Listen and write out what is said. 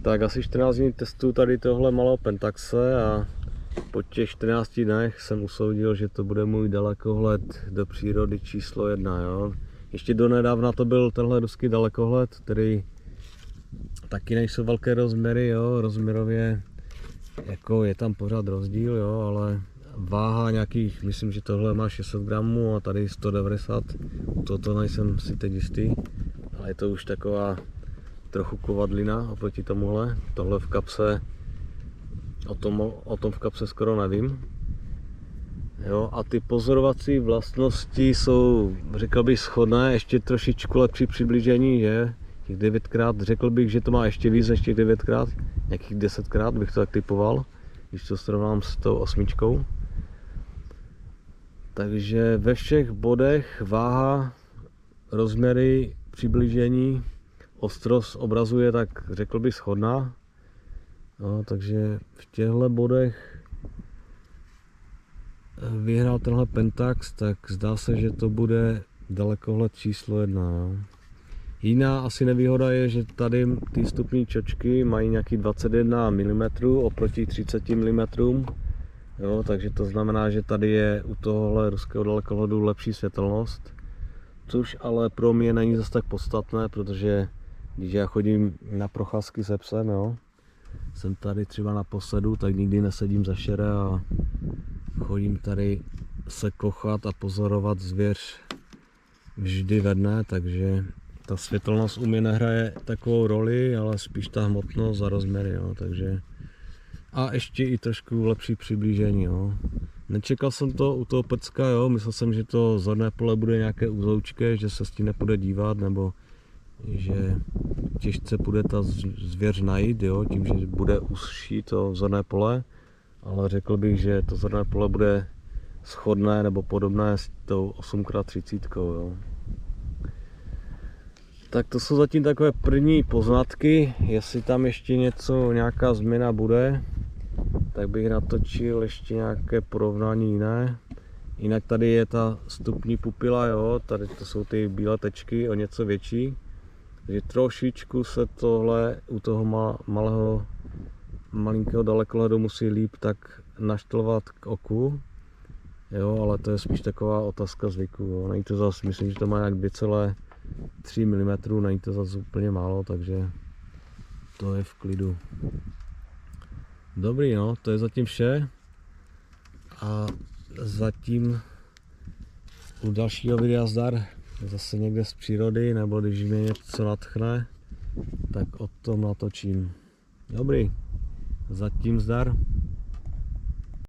Tak asi 14 dní testuju tady tohle malého Pentaxe a po těch 14 dnech jsem usoudil, že to bude můj dalekohled do přírody číslo 1. Jo. Ještě donedávna to byl tenhle ruský dalekohled, který taky nejsou velké rozměry, jo. Rozměrově jako je tam pořád rozdíl, jo, ale váha nějakých, myslím, že tohle má 600 gramů a tady 190, toto nejsem si teď jistý, ale je to už taková trochu kovadlina oproti tomuhle. Tohle v kapse, o tom v kapse skoro nevím. Jo, a ty pozorovací vlastnosti jsou, řekl bych, shodné, ještě trošičku lepší přiblížení, že? Těch 9krát, řekl bych, že to má ještě víc než těch 9krát, nějakých 10krát bych to tak typoval, když to srovnám s tou 8. Takže ve všech bodech váha, rozměry, přiblížení, ostrost obrazu je, tak řekl bych, shodná. No, takže v těchto bodech vyhrál tenhle Pentax, tak zdá se, že to bude dalekohled číslo 1. Jo. Jiná asi nevýhoda je, že tady ty vstupní čočky mají nějaký 21 mm oproti 30 mm. Jo, takže to znamená, že tady je u tohohle ruského dalekohledu lepší světelnost. Což ale pro mě není zase tak podstatné, protože když já chodím na procházky se psem, jo, jsem tady třeba na posedu, tak nikdy nesedím za šere a chodím tady se kochat a pozorovat zvěř vždy ve dne, takže ta světelnost u mě nehraje takovou roli, ale spíš ta hmotnost a rozměry, jo, takže a ještě i trošku lepší přiblížení, jo. Nečekal jsem to u toho pecka, jo, myslel jsem, že to zorné pole bude nějaké uzoučké, že se s tím nepůjde dívat, nebo že těžce bude ta zvěř najít, jo, tím, že bude užší to zorné pole, ale řekl bych, že to zorné pole bude shodné nebo podobné s tou 8x30, jo. Tak to jsou zatím takové první poznatky, jestli tam ještě nějaká změna bude, tak bych natočil ještě nějaké porovnání jiné. Jinak tady je ta vstupní pupila, jo, tady to jsou ty bílé tečky o něco větší, takže trošičku se tohle u toho malinkého dalekohledu musí líp tak naštelovat k oku, jo, ale to je spíš taková otázka zvyku, jo. Není to zase, myslím, že to má nějak 2,3 mm, není to zase úplně málo, takže to je v klidu. Dobrý, no, to je zatím vše a zatím u dalšího videa zdar, zase někde z přírody, nebo když mě něco nadchne, tak o tom natočím. Dobrý, zatím zdar.